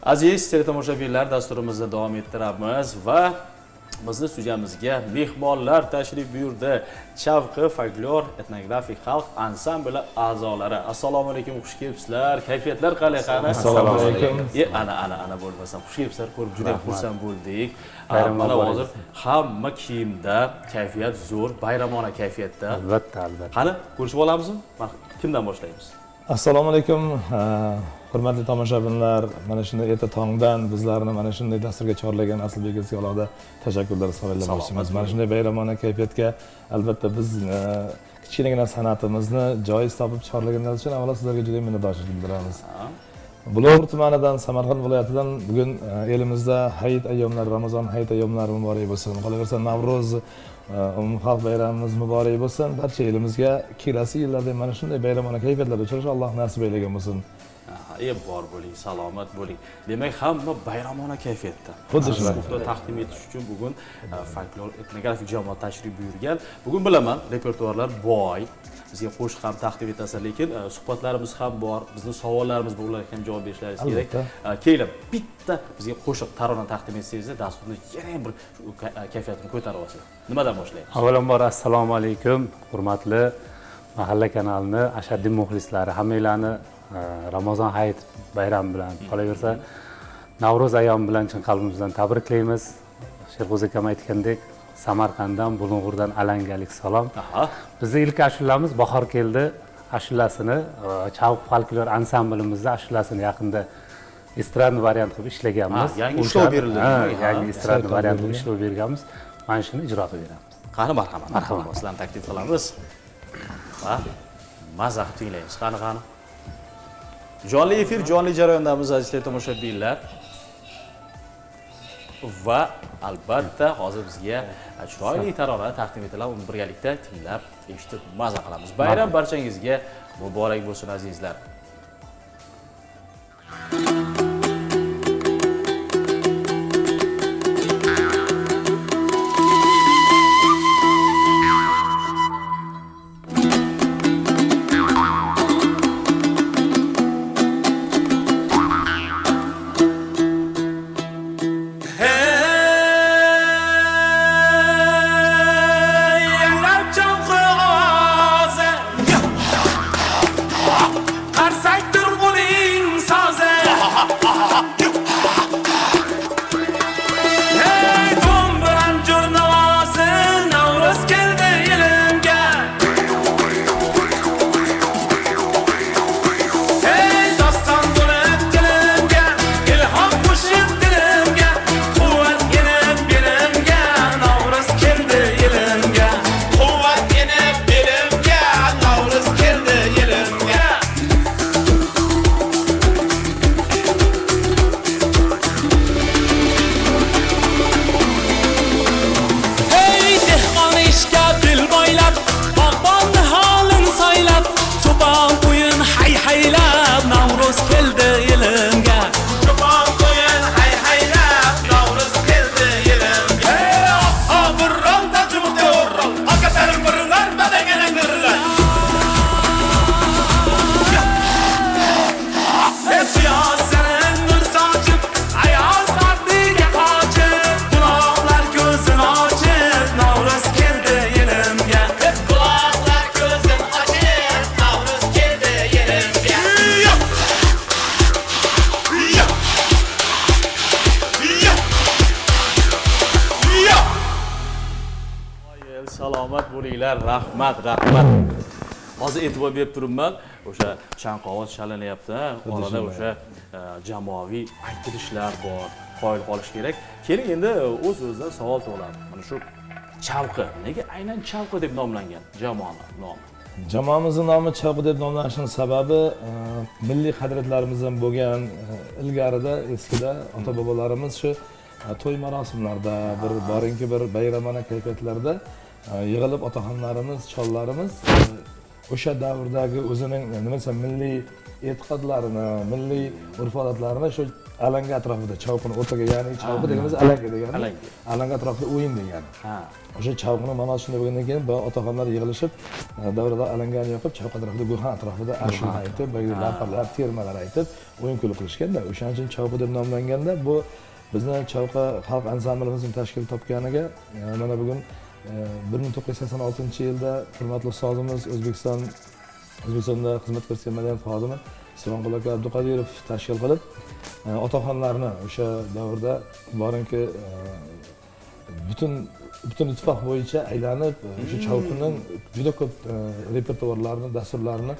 Aziz teletomoshabinlar, dasturimizda davom ettiramiz va bizni studiyamizga mehmonlar tashrif buyurdi. Chavqi folklor etnografik xalq ansambli a'zolari. Assalomu alaykum, xush kelibsizlar. Kayfiyatlar qalay qani? Assalomu alaykum. Ana bo'lmasam xush kelibsizlar, ko'rib juda xursand bo'ldik. Mana hozir hamma kiyimda, kayfiyat zo'r, bayramona kayfiyatda. Albatta. Qani, ko'rishib olamizmi? Kimdan boshlaymiz? Assalomu alaykum. Hurmatli tomoshabinlar, mana shunday erta tongdan bizlarni mana shunday dasturga chorlagan Aslbek akaga alohida tashakkurlar izhorlamoqchimiz. Mana shunday bayramona kayfiyatga albatta biz kichkinagina san'atimizni joyiz topib chorlaganlar uchun avvalo sizlarga juda minnatdorchilik bildiramiz. Bulg'ur tumanidan, Samarqand viloyatidan bugun elimizda hayit ayyomlari, Ramazon hayit ayyomlari muborak bo'lsin. Qolaversa Navro'z umumxalq bayramimiz muborak bo'lsin. Barcha elimizga kelasi yillarda mana shunday bayramona kayfiyatlarda uchrash Alloh nasib aylagan bo'lsin. Bor bo'ling, salomat bo'ling. Demak, hamma bayramona kayfiyatda. Xuddi shunday. Taqdim etish uchun bugun folklor etnografik jamoat tashrif buyurgan. Bugun bilaman, repertuarlar boy. Bizga qo'shiq ham taqdim etasiz, lekin suhbatlarimiz ham bor. Bizning savollarimiz bor, ularga ham javob berishlaringiz kerak. Kelib, bitta bizga qo'shiq tarona taqdim etsangiz, dasturni yana bir kayfiyatini ko'tarib olasiz. Nimadan boshlaymiz? Avvalambor assalomu alaykum, hurmatli mahalla kanalining ashaddiy muxlislari, hammanglarni Ramazon hayit bayrami bilan, qolaversa Navro'z ayyomi bilan chin qalbimizdan tabriklaymiz. Sherg'o'z akam aytgandek, Samarqanddan, Bulung'urdan alangalik salom. Bizning ilk ashulamiz Bahor keldi ashulasini Chavq folklor ansamblimizda ashulasini yaqinda estrada variant qilib ishlaganmiz. Yangi ishlov berildi. Yangi estrada variant qilib ishlov berganmiz. Mana shuni ijro qilib beramiz. Qani marhamat. Sizlarni taklif qilamiz. Va maza qilib tinglaymiz. Qani. Jonli efir, jonli jarayondamiz aziz tomoshabinlar. Va albatta hozir bizga chiroyli tarona taqdim etiladi. Uni birgalikda tinglab, eshitib maza qilamiz. Bayram barchangizga muborak bo'lsin azizlar. Salomat bo'linglar, rahmat. Hozir e'tibor berib turibman, o'sha chanqovoz chalinyapti, orada o'sha jamoaviy aytilishlar bor, qoyil qolish kerak. Keling endi o'z-o'zidan savol tug'iladi. Mana shu Chavqi, nega aynan Chavqi deb nomlangan jamoaning nomi? Jamoamizning nomi Chavqi deb nomlanishining sababi milliy qadriyatlarimizdan bo'lgan ilgarida eskida ota-bobolarimiz shu to'y marosimlarda, bir bayramona kayfiyatlarda yig'ilib otaxonlarimiz, chollarimiz o'sha davrdagi o'zining nima desam milliy e'tiqodlarini, milliy urf-odatlarini shu alanga atrofida chavqini o'rtaga, ya'ni chavqi deganimiz alanga degani. Alanga atrofida o'yin degani. O'sha chavqini ma'nosi shunday bo'lgandan keyin bu otaxonlar yig'ilishib, davrada alangani yoqib, chavq atrofida, gulxan atrofida ashula aytib, laparlar, termalar aytib, o'yin kulib qilishganda, o'shaning uchun chavqi deb nomlanganda bu bizni Chavqa xalq ansamblimizning tashkil topganiga mana bugun 1986-yilda hurmatli ustozimiz O'zbekistonda xizmat ko'rsatgan madaniyat xodimi Usmonqul aka Abduqodirov tashkil qilib, otaxonlarni o'sha davrda borinki butun ittifoq bo'yicha aylanib, o'sha Chavqinning juda ko'p repertuarlarini, dasturlarini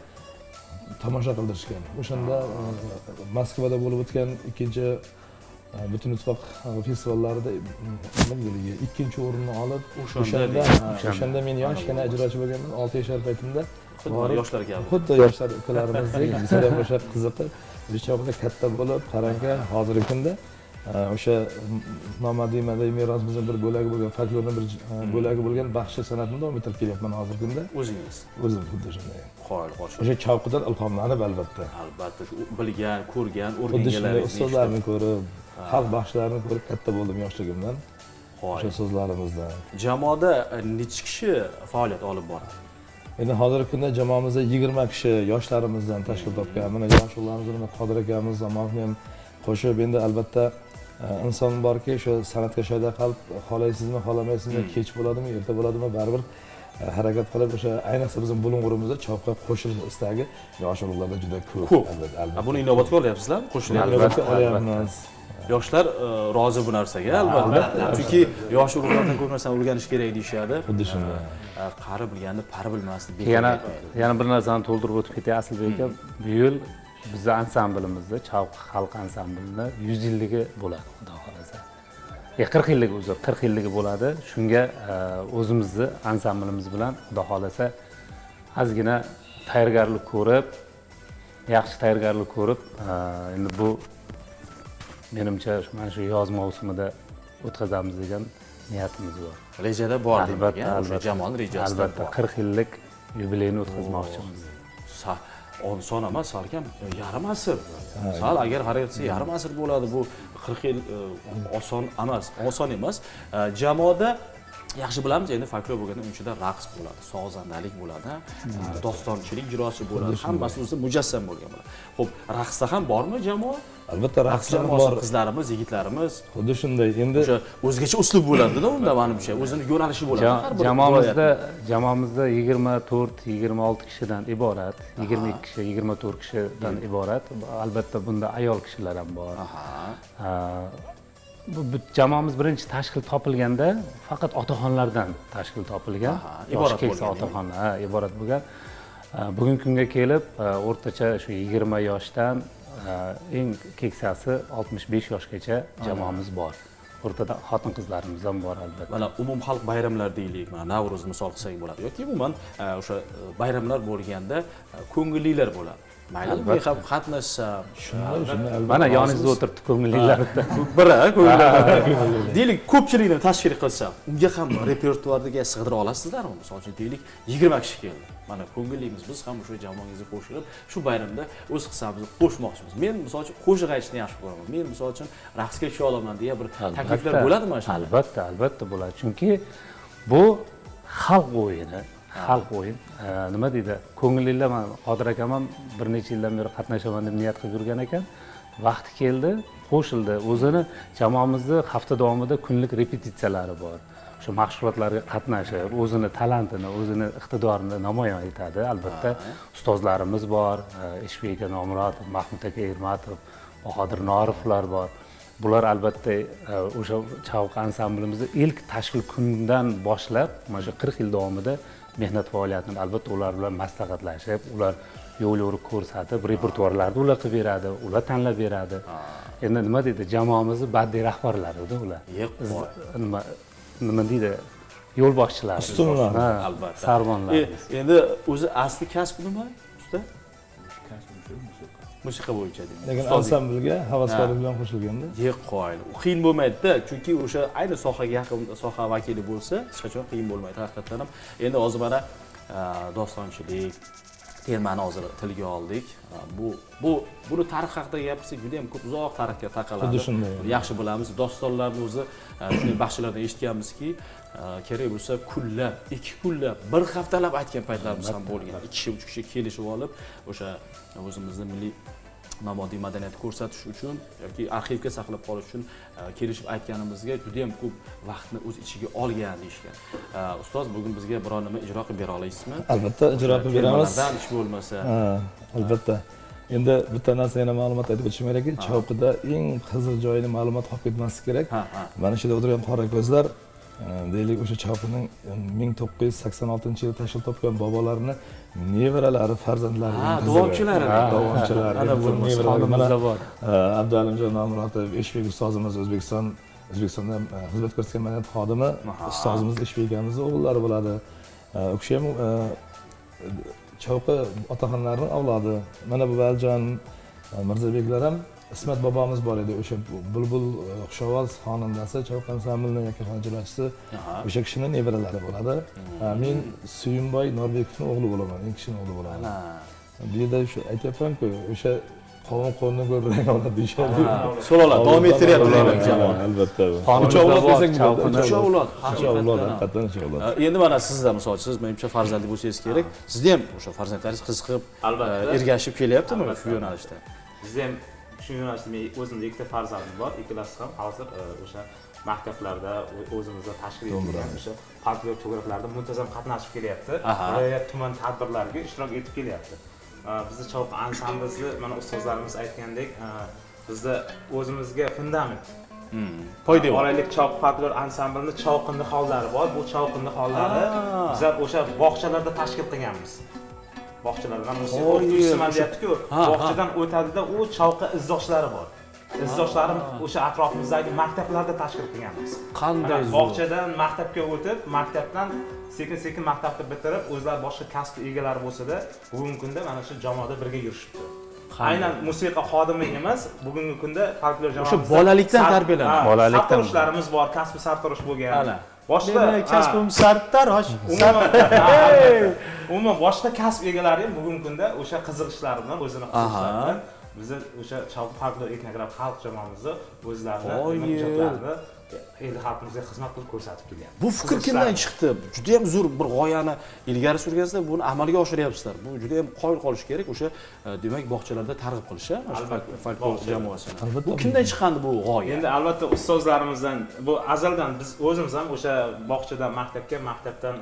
tomosha qildirishgan. O'shanda Moskvada bo'lib o'tgan ikkinchi butun ittifoq festivallarida ikkinchi o'rinni olib, o'shanda men yoshgina ijrochi bo'lganman, 6 yoshlar paytimda. Yoshlar kabi. Xuddi yoshlar ukalarimizdek, bizga ham o'sha qiziqib, o'sha katta bo'lib, qarangki, hozirgi kunda o'sha nomadiy merosimizning bir bo'lagi bo'lgan, folklorning bir bo'lagi bo'lgan baxshi san'atini davom ettirib kelyapman hozirgi kunda. O'zingiz? O'zim xuddi shunday. Xo'sh. O'sha Chavqidan ilhomlanib albatta. Albatta, shu bilgan, ko'rgan, xuddi shunday o'rganganlaringizni ustozlarni ko'rib, xalq baxshlarini ko'rib katta bo'ldim yoshligimdan. O'sha so'zlarimizdan. Jamoada necha kishi faoliyat olib boradi? Endi hozirgi kunda jamoamizda 20 kishi yoshlarimizdan tashkil topgan. Mana yosh o'g'illarimiz, Qodir akamiz, Zamonov ham qo'shib, endi albatta inson borki, o'sha san'atga shoda qalb, xohlaysizmi, xohlamaysizmi, kech bo'ladimi, erta bo'ladimi, baribir harakat qilib, o'sha ayniqsa bizning Bulung'urimizda Chavqqa qo'shilish istagi yosh o'g'illarda juda ko'p. Albatta. Buni inobatga olyapsizlarmi? Qo'shilyapti. Albatta olyapmiz. Yoshlar rozi bu narsaga, albatta. Chunki yosh urug'lardan ko'p narsani o'rganish kerak deyshadi. Xuddi shunday. Qari bilganni pari bilmasdi. Yana bir narsani to'ldirib o'tib ketay Aslbek aka. Bu yil bizning ansamblimizda Chavq xalq ansamblini 100 yilligi bo'ladi, xudo xolasa. 40 yilligi uzr, 40 yilligi bo'ladi. Shunga o'zimizni ansamblimiz bilan xudo xolasa ozgina tayyorgarlik ko'rib, yaxshi tayyorgarlik ko'rib, endi bu menimcha mana shu yoz mavsumida o'tkazamiz degan niyatimiz bor. Rejada bor demak, albatta, jamoaning rejasida albatta 40 yillik yubileyni o'tkazmoqchimiz. Son emas, salkam yarim asr. Sal agar qarab etsa yarim asr bo'ladi. Bu 40 yil oson emas. Jamoada yaxshi bilamiz, endi folklor bo'lganda unchida raqs bo'ladi, sozandalik bo'ladi, dostonchilik ijrosi bo'ladi, hammasi o'zida mujassam bo'lgan bo'ladi. Xo'p, raqsda ham bormi jamoa? Albatta raqslar bor. Qizlarimiz, yigitlarimiz. Xuddi shunday. Endi o'sha o'zgacha uslub bo'ladi-da, unda menimcha o'zini yo'nalishi bo'ladi. Jamoamizda 24-26 kishidan iborat, 22 kishi, 24 kishidan iborat. Albatta bunda ayol kishilar ham bor. Bu jamoamiz birinchi tashkil topilganda faqat otaxonlardan tashkil topilgan. Iborat keksa otaxonlar iborat bo'lgan. Bugungi kunga kelib o'rtacha shu 20 yoshdan eng keksasi 65 yoshgacha jamoamiz bor. O'rtada xotin-qizlarimiz ham bor albatta. Mana umumxalq bayramlar deylik, mana Navro'z misol qilsak bo'ladi yoki umuman o'sha bayramlar bo'lganda ko'ngillilar bo'ladi. Mayli, men ham qatnashsam, shunday. Mana yoningizda o'tiribdi ko'ngillilarda. Biri deylik ko'pchilikni tashkil qilsam, unga ham repertuarga sig'dira olasizlarmi? Misol uchun deylik 20 kishi keldi. Mana ko'ngillimiz biz ham o'sha jamoangizga qo'shilib, shu bayramda o'z hissamizni qo'shmoqchimiz. Men misol uchun qo'shiq aytishni yaxshi ko'raman. Men misol uchun raqsga tusha olaman deya bir takliflar bo'ladimi mana shunday? Albatta bo'ladi. Chunki bu xalq o'yini. Xalq o'yin. Nima deydi? Ko'ngillilar, men Qodir akam ham bir necha yildan beri qatnashaman deb niyat qilib yurgan ekan. Vaqti keldi, qo'shildi. O'zini jamoamizda hafta davomida kunlik repetitsiyalari bor. O'sha mashg'ulotlarga qatnashib, o'zini talantini, o'zini iqtidorini namoyon etadi. Albatta, ustozlarimiz bor, Eshbek aka Nomurod, Mahmud aka Ermatov, Bahodir Noriflar bor. Bular albatta o'sha Chavq ansamblimizning ilk tashkil kunidan boshlab, mana shu 40 yil davomida mehnat faoliyatini albatta ular bilan maslahatlashib, ular yo'l-yo'riq ko'rsatib, repertuarlarni ular qilib beradi, ular tanlab beradi. Endi nima deydi, jamoamizning badiiy rahbarlari-da ular. Nima deydi, yo'lboshchilar, ustunlar, albatta. Sarvonlar. Endi o'zi asli kasb nima? Usta? Musiqa bo'yicha deydi. Lekin ansamblga havaskorlik bilan qo'shilganda qo'yil. Qiyin bo'lmaydi-da, chunki o'sha ayni sohaga yaqin soha vakili bo'lsa, hech qachon qiyin bo'lmaydi haqiqatan ham. Endi hozir mana dostonchilik temani hozir tilga oldik. Buni tarix haqida gapirsak juda ham ko'p uzoq tarixga taqaladi. Xuddi shunday. Yaxshi bilamiz, dostonlarni o'zi shunday baxshilardan eshitganmizki, kerak bo'lsa kunlab, 2 kunlab, 1 haftalab aytgan paytlarimiz ham bo'lgan. 2 kishi, 3 kishi kelishib olib, o'sha o'zimizni milliy nomoddiy madaniyatni ko'rsatish uchun yoki arxivga saqlab qolish uchun kelishib aytganimizga juda ham ko'p vaqtni o'z ichiga olgan deyishgan. Ustoz, bugun bizga biror nima ijro qilib bera olasizmi? Albatta ijro qilib beramiz. Temalardan ish bo'lmasa. Albatta. Endi bitta narsa yana ma'lumot aytib o'tishim kerakki, Chavqida eng qizil joyini ma'lumot qolib ketmasligi kerak. Mana shu yerda o'tirgan qora ko'zlar deylik o'sha Chavqining 1986-yilda tashkil topgan bobolarini nevaralari, farzandlari, davomchilari. Ana bu nevaralari bor. Abdualimjon Nomurotov, Eshbek ustozimiz O'zbekistonda xizmat ko'rsatgan madaniyat xodimi, ustozimiz Eshbek akamiz o'g'illari bo'ladi. U kishi ham Chavqi otaxonlarining avlodi. Mana bu Valjon Mirzabeklar ham Ismat bobomiz bor edi, o'sha Bulbul Xushovoz xonandasi, Chavqi ansamblining yakkaxon ijrochisi, o'sha kishining nevaralari bo'ladi. Men Suyunboy Norbekovning o'g'li bo'laman, eng kichkina o'g'li bo'laman. Bu yerda o'sha aytyapman-ku, o'sha qovun qo'lni ko'rrang oladi deyishadi. So'rolar davom ettiryaptilar jamoa. Albatta. O'sha avlod desak Chavqini o'sha avlod, haqiqatan o'sha avlod. Endi mana sizda misol siz menimcha farzandli bo'lsangiz kerak. Sizda ham o'sha farzandlaringiz qiziqib, ergashib kelyaptimi shu yo'nalishda? Bizda ham shu yo'nalishda men o'zimda ikkita farzandim bor. Ikkalasi ham hozir o'sha maktablarda o'zimizda tashkil etilgan o'sha folklor to'garaklarda muntazam qatnashib kelyapti. Viloyat tuman tadbirlariga ishtirok etib kelyapti. Bizda Chavqi ansamblisi mana ustozlarimiz aytgandek, bizda o'zimizga fundament Poydevor. Oraliq Chavqi folklor ansamblini Chavqi nihollari bor. Bu Chavqi nihollari bizlar o'sha bog'chalarda tashkil qilganmiz. Bog'chalarda mana musiqa o'qituvchisi deyapti-ku, bog'chadan o'tadida u Chavqi izdoshlari bor. Izdoshlarim o'sha atrofimizdagi maktablarda tashkil qilganmiz. Qanday bog'chadan maktabga o'tib, maktabdan sekin-sekin maktabni bitirib, o'zlari boshqa kasb egalari bo'lsa-da, bugungi kunda mana shu jamoada birga yurishibdi. Aynan musiqa xodimi emas, bugungi kunda folklor jamoasi. O'sha bolalikdan tarbiyalangan. Bolalikdan ishlarimiz bor, kasb sartarosh bo'lgan. Boshqa kasbim sartarosh. Umuman boshqa kasb egalari ham bugungi kunda o'sha qiziqishlari bilan o'zini qiziqishlari. Biz o'sha Chavqi folklor etnograf xalq jamoamizni o'zlarini ijodlarini el xalqimizga xizmat qilib ko'rsatib kelgan. Bu fikr kimdan chiqdi? Juda ham zo'r bir g'oyani ilgari surgansizlar, buni amalga oshiryapsizlar. Bu juda ham qoyil qolish kerak. O'sha demak bog'chalarda targ'ib qilish, o'sha folklor jamoasini. Bu kimdan chiqqandi bu g'oya? Endi albatta ustozlarimizdan, bu azaldan biz o'zimiz ham o'sha bog'chadan maktabga, maktabdan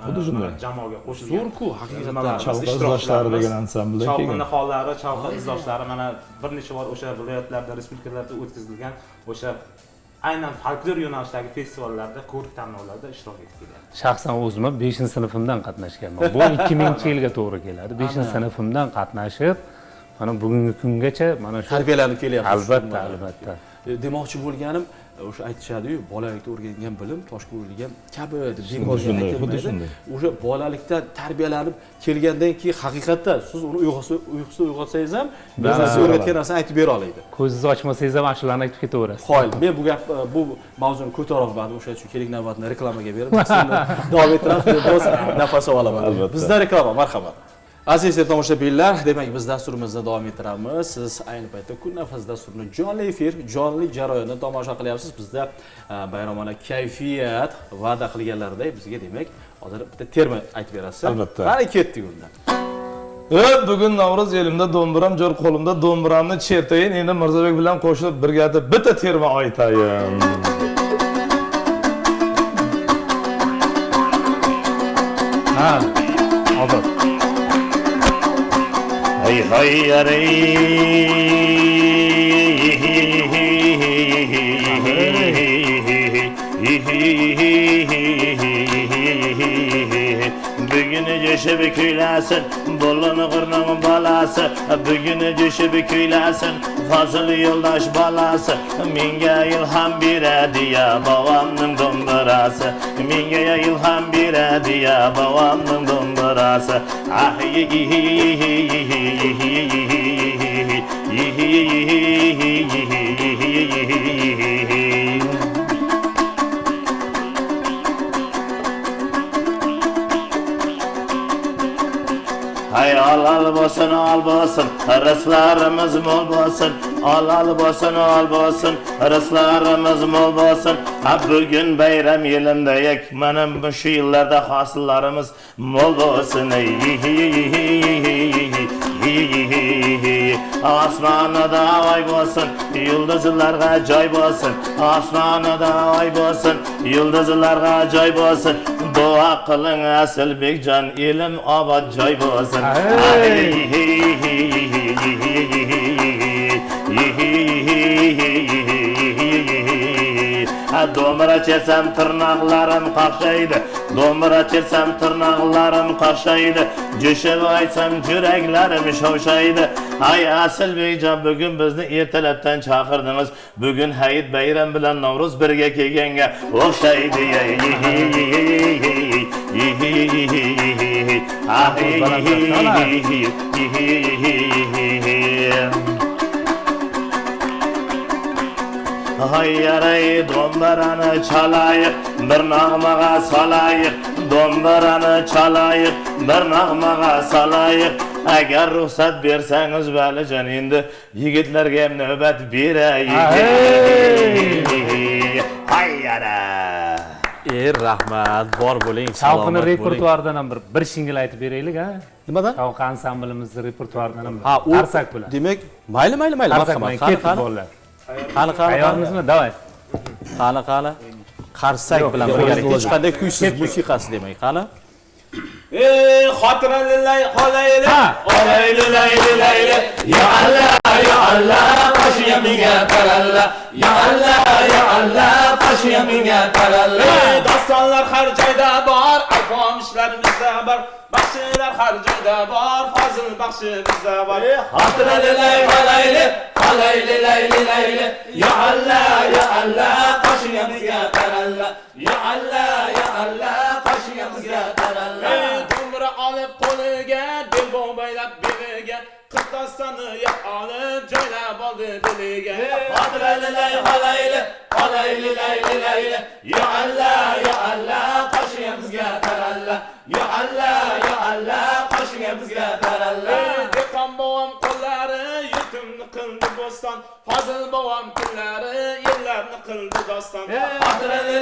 jamoaga qo'shilgan. Zo'r-ku, haqiqatan Chavqi izdoshlari degan ansambldan kelgan. Chavqi nihollari, Chavqi izdoshlari mana bir necha bor o'sha viloyatlarda, respublikalarda o'tkazilgan o'sha aynan folklor yo'nalishidagi festivallarda, ko'rik tanlovlarda ishtirok etib kelyapti. Shaxsan o'zim 5-sinfimdan qatnashganman. Bu 2000-yilga to'g'ri keladi. 5-sinfimdan qatnashib, mana bugungi kungacha mana shu tarbiyalanib kelyapsiz. Albatta, albatta. Demoqchi bo'lganim, o'sha aytishadi-yu, bolalikda o'rgangan bilim toshga urilgan kabi deb xuddi shunday. O'sha bolalikda tarbiyalanib kelgandan keyin haqiqatda siz uni uyqusiz uyg'otsangiz ham, siz o'rgatgan narsani aytib bera oladi. Ko'zingizni ochmasangiz ham ashulani aytib ketaverasiz. Qoyil, men bu mavzuni ko'taroqman, o'sha uchun kerak navbatni reklamaga berib, davom ettiramiz, biz nafas olaman. Bizda reklama, marhamat. Aziz tomoshabinlar, demak biz dasturimizni davom ettiramiz. Siz ayni paytda Kun nafas dasturini jonli efir, jonli jarayonda tomosha qilyapsiz. Bizda bayramona kayfiyat va'da qilganlaridek bizga demak hozir bitta terma aytib berasiz. Albatta. Qani ketdik unda. Bugun Navro'z elimda do'mbiram, jo'r qo'limda do'mbiramni chertayin. Endi Mirzabek bilan qo'shilib birga bitta terma aytayin. Ha, hozir. Hay hay yarey Bugün düşüp kuylasın, bolunu qırnağın balası Bugün düşüp kuylasın, fazıl yoldaş balası Minge ilham biredi ya babamın dombırası Minge ilham biredi ya babamın dombırası Ah yi yi yi bo'lsin, ol bo'lsin, rizqlarimiz mo'l bo'lsin. Ol bo'lsin, ol bo'lsin, rizqlarimiz mo'l bo'lsin. Bugun bayram yilindayik, mana shu yillarda hosillarimiz mo'l bo'lsin. Osmonida oy bo'lsin, yulduzlarga joy bo'lsin. Osmonida oy bo'lsin, yulduzlarga joy bo'lsin. Duo qiling Asilbekjon, elim obod joy bo'lsin. Do'mbira chersam tirnoqlarim qaqshaydi, do'mbira chersam tirnoqlarim qaqshaydi, jo'shib aytsam yuraklarim shovshaydi. Ay Asilbekjon, bugun bizni ertalabdan chaqirdingiz. Bugun hayit bayram bilan Navro'z birga kelganga o'xshaydi. Hayyaray do'mbirani chalayıq, bir nag'maga solayıq. Do'mbirani chalayıq, bir nag'maga solayıq. Agar ruxsat bersangiz valijon, endi yigitlarga ham navbat beraylik. Hayyara. Rahmat, bor bo'ling, Shavqini salomat bo'ling. repertuaridan ham bir shingil aytib beraylik, ha? Nimadan? Shavq ansamblimizni repertuaridan ham Ha, u qarsak bilan. demak, mayli, Qarsak bilan marhamat. ketdik bolalar. Qani. Tayyormizmi? Davay. Qani. Qarsak bilan birgalikda hech qanday kuysiz musiqasi demak, qani. Xotirali qolayli, qolayli layli, ya Allah, qo'shiyamiga taralla, ya Allah, qo'shiyamiga taralla. Dostonlar har joyda bor, aytmoqishlarimiz bor, baxshilar har joyda bor, fazil baxshimizda bor. Xotirali qolayli, qolayli layli, ya Allah, qo'shiyamiga taralla, ya Allah, qo'shiyamiga taralla. Do'mbira olib qo'liga, dilbo baylab beliga, qirtosani yab olib joylab oldi diliga. Xotirali qolayli layli, ya Allah, qo'shiyamizga taralla, ya Allah, qo'shiyamizga taralla. Dehqon bovam qo'llari yurtimni qildi bo'ston, fazil bovam kunlari yillarni qildi doston. Xotirali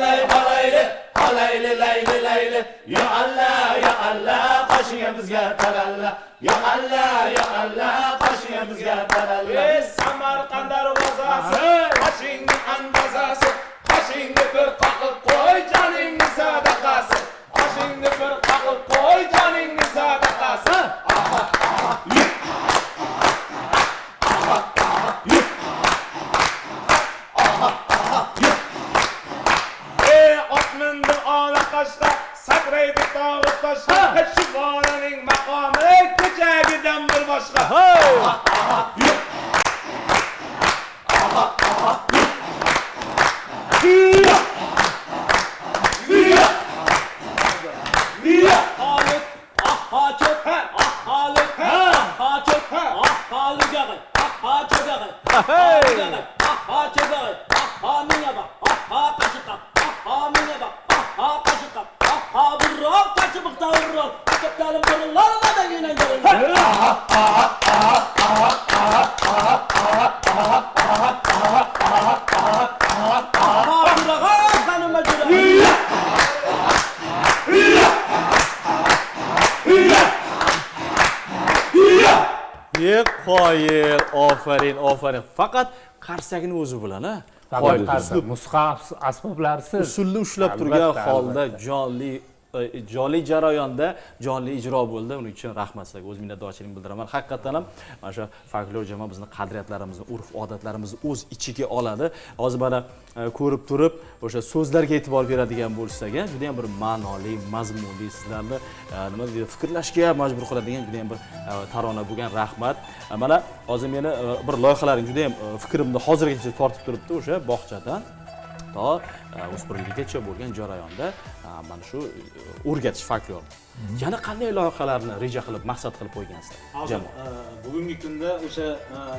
qolayli layli, ya Allah, qo'shiyamizga taralla, ya Allah, qo'shiyamizga taralla. Samarqand darvozasi, qo'shingni andazasi, qo'shingni bir qoqib qo'y, joningni sadaqasi. Qo'shingni bir qoqib qo'y, joningni sadaqasi. Otmindi ola qoshda, sakraydi tog'i toshda. Shu bolaning maqomi kechagidan bir boshqa. Qoyil, ofarin. Faqat qarsakni o'zi bilan, ha. Musiqa asboblarsiz Usulni ushlab turgan holda jonli jarayonda jonli ijro bo'ldi. Uning uchun rahmat sizlarga, o'z minnatdorchiligimni bildiraman. Haqiqatan ham mana shu folklor jamoa bizning qadriyatlarimizni, urf-odatlarimizni o'z ichiga oladi. Hozir mana ko'rib turib, o'sha so'zlarga e'tibor beradigan bo'lsak, juda ham bir ma'noli, mazmunli, sizlarni nima deydi, fikrlashga majbur qiladigan juda ham bir tarona bo'lgan. Rahmat. Mana hozir meni bir loyihalaring juda ham fikrimni hozirgacha tortib turibdi, o'sha bog'chadan to o'spirinlikgacha bo'lgan jarayonda mana shu o'rgatish folklor. Yana qanday loyihalarni reja qilib, maqsad qilib qo'ygansizlar? Jamoa bugungi kunda o'sha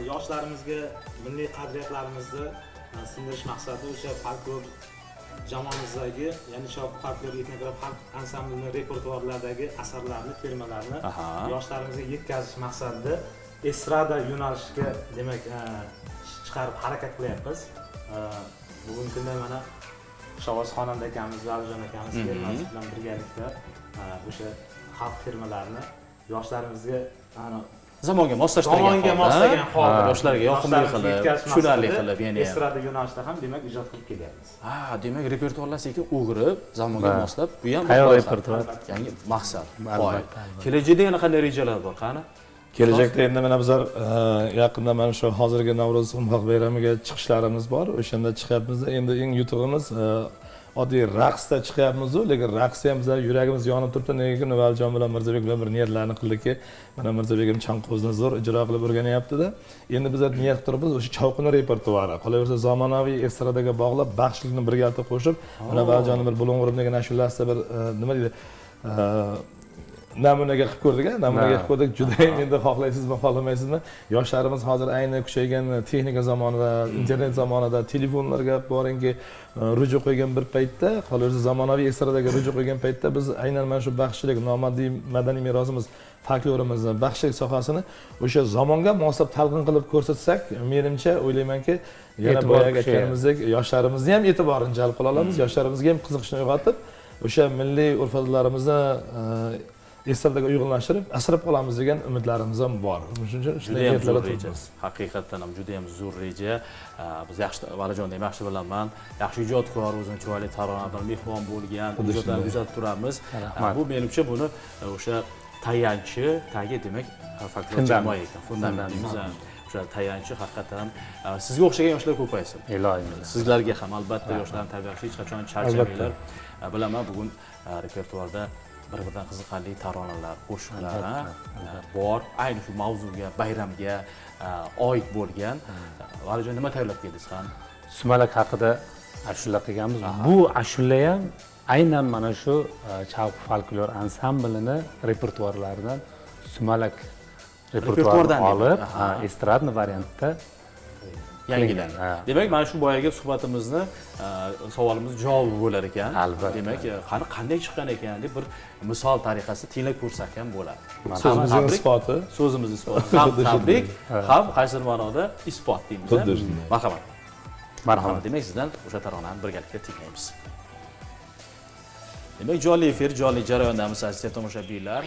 yoshlarimizga milliy qadriyatlarimizni singdirish maqsadida o'sha folklor jamoamizdagi ya'ni shu folklor etnograf xalq ansamblini repertuarlaridagi asarlarni, termalarni yoshlarimizga yetkazish maqsadida estrada yo'nalishiga demak chiqarib harakat qilyapmiz. Bugungi kunda mana Shovuz xonanda akamiz, Valijon akamiz bilan birgalikda o'sha xalq termalarini yoshlarimizga zamonga moslashtirgan holda yoshlarga yoqimli qilib, tushunarli qilib, ya'ni estrada yo'nalishida ham demak ijod qilib kelyapmiz. Demak repertuarlar sekin o'g'irib, zamonga moslab, bu ham tayyor repertuar, yangi maqsad. Kelajakda yana qanday rejalar bor, qani? Kelajakda endi mana bizlar yaqinda mana shu hozirgi Navro'z xalq bayramiga chiqishlarimiz bor. O'shanda chiqyapmiz. Endi eng yutug'imiz oddiy raqsda chiqyapmiz-ku, lekin raqsda ham bizlar yuragimiz yonib turibdi. Negaki Valijon bilan Mirzabek bilan bir niyatlarni qildikki, mana Mirzabek ham Chanqo'zni zo'r ijro qilib o'rganyapti-da. Endi bizlar niyat qilib turibmiz o'sha Chavqin repertuari. Qolaversa zamonaviy estradaga bog'lab, baxshilikni birgalikda qo'shib, mana Valijonni bir Bulung'urim degan ashulasida bir nima deydi? Namunaga qilib ko'rdik, namunaga qilib ko'rdik. Juda ham endi xohlaysizmi, xohlamaysizmi? Yoshlarimiz hozir ayni kuchaygan texnika zamonida, internet zamonida, telefonlarga boringki, ruju qo'ygan bir paytda, qolaversa zamonaviy estradaga ruju qo'ygan paytda biz aynan mana shu baxshilik, nomoddiy madaniy merosimiz, folklorimizni, baxshilik sohasini o'sha zamonga munosib talqin qilib ko'rsatsak, menimcha o'ylaymanki, yana boyaga aytganimizdek, yoshlarimizni ham e'tiborini jalb qila olamiz, yoshlarimizga ham qiziqishni uyg'otib, o'sha milliy urf-odatlarimizni estradaga uyg'unlashtirib, asrab qolamiz degan umidlarimiz ham bor. Shuning uchun shunday niyatlar qilamiz. Haqiqatan ham juda ham zo'r reja. Biz yaxshi Valijonda ham yaxshi bilaman. Yaxshi ijodkor, o'zining chiroyli taronalar bilan mehmon bo'lgan, ijodlarni kuzatib turamiz. Bu menimcha buni o'sha tayanchi, tagi demak, folklor jamoa ekan. Fundamentimiz o'sha tayanchi haqiqatan ham sizga o'xshagan yoshlar ko'paysin. Iloyim. Sizlarga ham albatta yoshlarning tabiati hech qachon charchamaylar. Bilaman bugun repertuarda bir-biridan qiziqarli taronalar, qo'shiqlar bor. Ayni shu mavzuga, bayramga oid bo'lgan. Valijon nima tayyorlab keldingiz ham? Sumalak haqida ashula qilganmiz. Bu ashula ham aynan mana shu Chavq folklor ansamblini repertuarlaridan Sumalak repertuaridan olib, estradni variantda yangilandi. Demak, mana shu boyagi suhbatimizni savolimiz javobi bo'lar ekan. Albatta. Demak, qanday chiqqan ekan deb bir misol tariqasida tinglab ko'rsak ham bo'ladi. So'zimizning isboti. So'zimiz isboti. Ham tabrik, ham qaysi ma'noda isbot deymiz. Marhamat. Marhamat. Demak, sizdan o'sha taronani birgalikda tinglaymiz. Demak, jonli efir, jonli jarayondamiz aziz tomoshabinlar.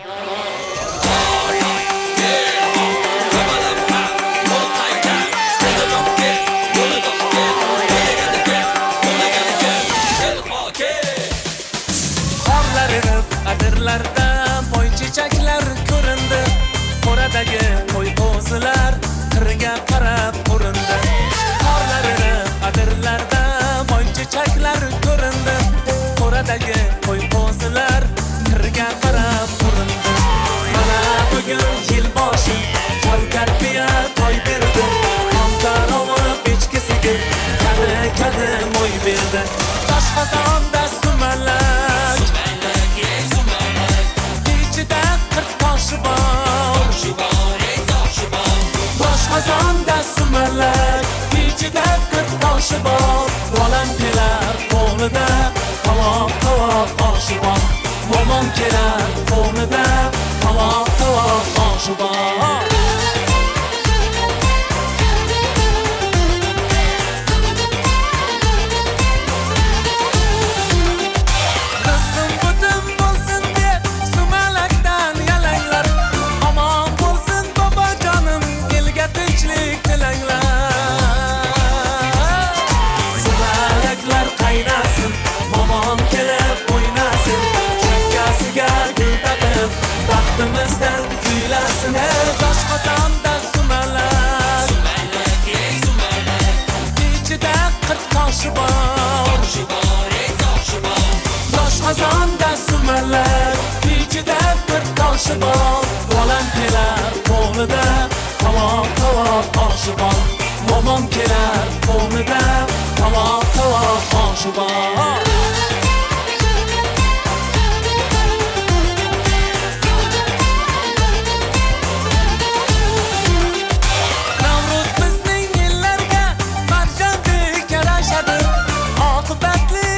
Adirlarda boy chechaklar ko'rindi, qo'radagi qo'y qo'zilar qirga qarab urindi. Qorlarini adirlarda boy chechaklar ko'rindi, qo'radagi qo'y qo'zilar qirga qarab urindi. Mana bugun yil boshi Chavkar biya to'y berdi, Hamkarovi echkisiga kadi mo'y berdi. Toshqozonda sumalak, ichida 40 toshi bor. Toshqozonda sumalak, ichida 40 toshi bor. Bolam kelar qo'lida tovoq oshi bor. Momon kelar qo'lida tovoq oshi bor. Baxtimizdan kuylasin Toshqozonda sumalak, ichida 40 toshi bor. Toshqozonda sumalak, ichida 40 toshi bor. Bolam kelar qo'lida tovoq oshi bor. Momon kelar qo'lida tovoq oshi bor. Oqibatli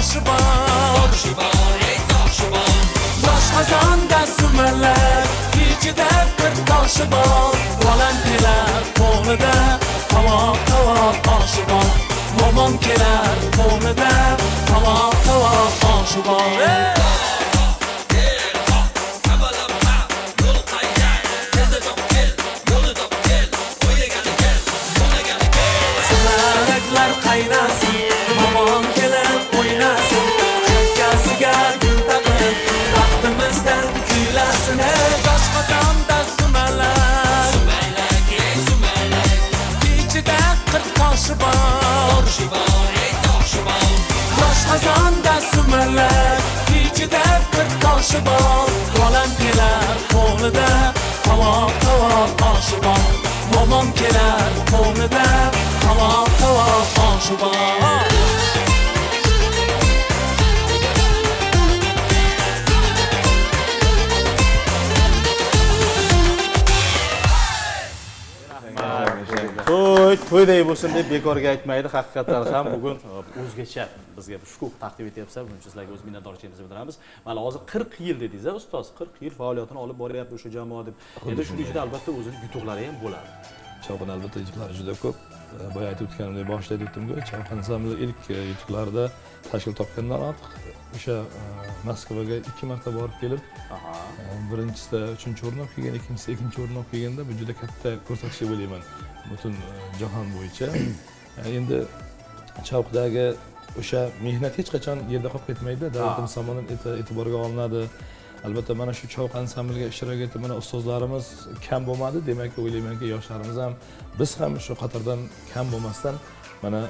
toshi bor yosh qozonda sumalak ichida bir toshi bor bolam kelar qo'lida tovoq oshi bor momom kelar qo'lida tovoq oshi bor sumalaklar qaynasin momom kelib o'ynasin hakkasiga gul taqib baxtimizdan kuylasin yosh qozonda sumalak ichida qirq toshi bor yosh qozonda sumalak ichida qirq toshi bor bolam kelar qo'lida tovoq oshi bor momom kelar qo'lida tovoq oshi bor to'yday bo'lsin deb bekorga aytmaydi. Haqiqatan ham bugun o'zgacha bizga shukuh taqdim etyapsiz. Buning uchun sizlarga o'z minnatdorchiligimizni bildiramiz. Mana hozir 40 yil dedingiz, ustoz. 40 yil faoliyatini olib boryapti o'sha jamoa deb. Endi shuning ichida albatta o'zining yutuqlari ham bo'ladi. Chavqin albatta yutuqlari juda ko'p. Boya aytib o'tganimdek, boshida aytdim-ku, Chavqin ansambli ilk yutuqlarida tashkil topgandan ortiq o'sha Moskvaga 2 marta borib kelib, birinchisida 3-o'rin olib kelgan, ikkinchisida 2-o'rin olib kelganda bu juda katta ko'rsatkich deb o'ylayman butun jahon bo'yicha. Endi Chavqdagi o'sha mehnat hech qachon yerda qolib ketmaydi, davlatimiz tomonidan e'tiborga olinadi. Albatta mana shu Chavqin ansambliga ishtirok etib mana ustozlarimiz kam bo'lmadi, demak o'ylaymanki yoshlarimiz ham biz ham shu qatordan kam bo'lmasdan mana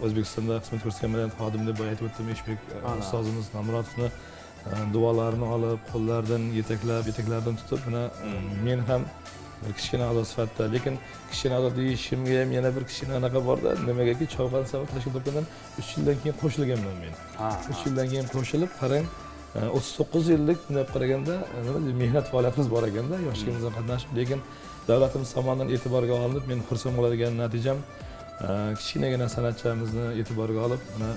O'zbekistonda xizmat ko'rsatgan madaniyat xodimi deb aytib o'tdim, Eshbek ustozimiz Namurodovni duolarini olib, qo'llaridan yetaklaridan tutib, mana men ham bir kichkina a'zo sifatida, lekin kichkina a'zo deyishimga ham yana bir kichkina anaqa borda, nimagaki Chavqin ansambli tashkil topgandan 3 yildan keyin qo'shilganman men. 3 yildan keyin qo'shilib, qarang 39 yillik bunday qaraganda mehnat faoliyatimiz bor ekanda, yoshligimizdan qatnashib, lekin davlatimiz tomonidan e'tiborga olinib, men xursand bo'ladigan natijam kichkinagina san'atchimizni e'tiborga olib, mana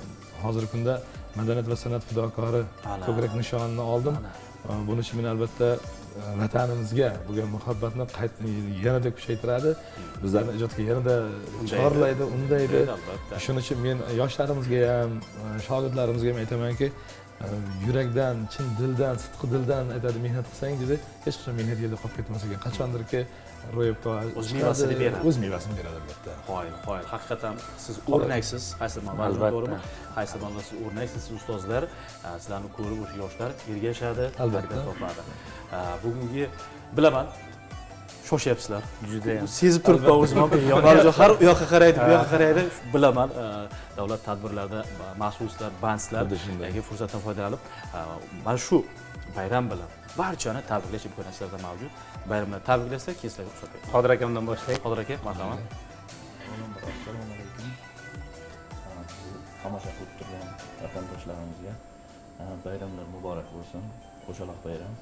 hozirgi kunda madaniyat va san'at fidokori ko'krak nishonini oldim. Buning uchun men albatta vatanimizga bo'lgan muhabbatni yanada kuchaytiradi, bizlarni ijodga yanada chorlaydi, undaydi. Shuning uchun men yoshlarimizga ham, shogirdlarimizga ham aytamanki, yurakdan, chin dildan, sidqi dildan aytadi, mehnat qilsang dedi, hech qachon mehnat yerda qolib ketmas ekan. Qachondirki ro'yobga o'z mevasini beradi. O'z mevasini beradi albatta. Qoyil. Haqiqatan siz o'rnaksiz, qaysi ma'noda to'g'rimi? Qaysi ma'noda siz o'rnaksiz, siz ustozlar, sizlarni ko'rib o'sha yoshlar ergashadi, harakat topadi. Bugungi bilaman shoshyapsizlar. Juda ham. Sezib turibman o'zim ham. Har u yoqqa qaraydi, bu yoqqa qaraydi. Bilaman, davlat tadbirlarida mas'ullar, bandlar yangi fursatdan foydalanib, mana shu bayram bilan barchani tabriklash imkoniyati sizlarda mavjud. Bayram bilan tabriklasizlar, keyin sizlarga ruxsat bering. Qodir akamdan boshlaylik. Qodir aka, marhamat. Assalomu alaykum. Tomosha qilib turgan vatandoshlarimizga bayramlar muborak bo'lsin. Qo'shaloq bayram.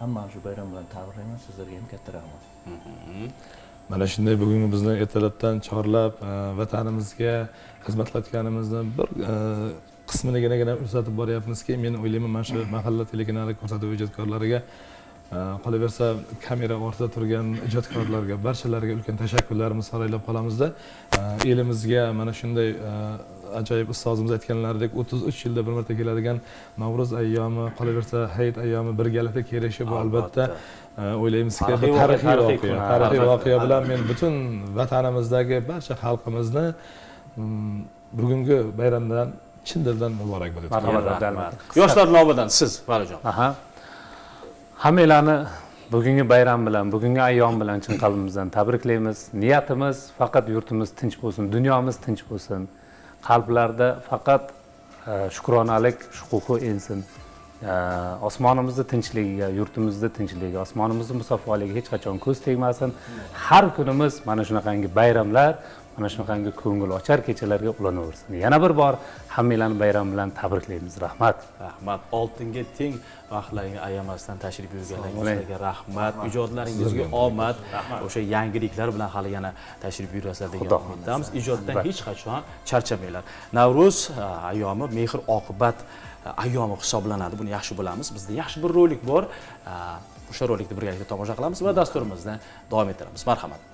Hammani shu bayram bilan tabriklayman. Sizlarga ham katta rahmat. Mana shunday bugungi bizni ertalabdan chorlab, vatanimizga xizmat qilayotganimizni bir qisminigina uzatib boryapmizki, men o'ylayman mana shu mahalla telekanali ko'rsatuv ijodkorlariga, qolaversa kamera ortida turgan ijodkorlarga, barchalariga ulkan tashakkurlarimizni saralab qolamizda. Elimizga mana shunday ajoyib ustozimiz aytganlaridek 33 yilda bir marta keladigan Navro'z ayyomi, qolaversa Hayit ayyomi birgalikda kelishi bu albatta o'ylaymizki tarixiy voqea bilan men butun vatanimizdagi barcha xalqimizni bugungi bayramdan chin dildan muborak bo'laman. Yoshlar nomidan siz, Valijon. Hammalarni bugungi bayram bilan, bugungi ayyom bilan chin qalbimizdan tabriklaymiz. Niyatimiz faqat yurtimiz tinch bo'lsin, dunyomiz tinch bo'lsin. Qalblarda faqat shukronalik shukuhi ensin. Osmonimizning tinchligiga, yurtimizning tinchligiga, osmonimizning musaffoligiga hech qachon ko'z tegmasin. Har kunimiz mana shunaqangi bayramlar mana shunaqangi ko'ngil ochar kechalarga ulanaversin. Yana bir bor hammanglarni bayram bilan tabriklaymiz. Rahmat. Rahmat. Oltinga teng vaqtlaringni ayamasdan tashrif buyurganlaringizga rahmat. Ijodlaringizga omad. O'sha yangiliklar bilan hali yana tashrif buyurasizlar degan umiddamiz. Ijoddan hech qachon charchamanglar. Navruz ayyomi mehr oqibat ayyomi hisoblanadi. Buni yaxshi bilamiz. Bizda yaxshi bir rolik bor. O'sha rolikni birgalikda tomosha qilamiz va dasturimizdan davom ettiramiz. Marhamat.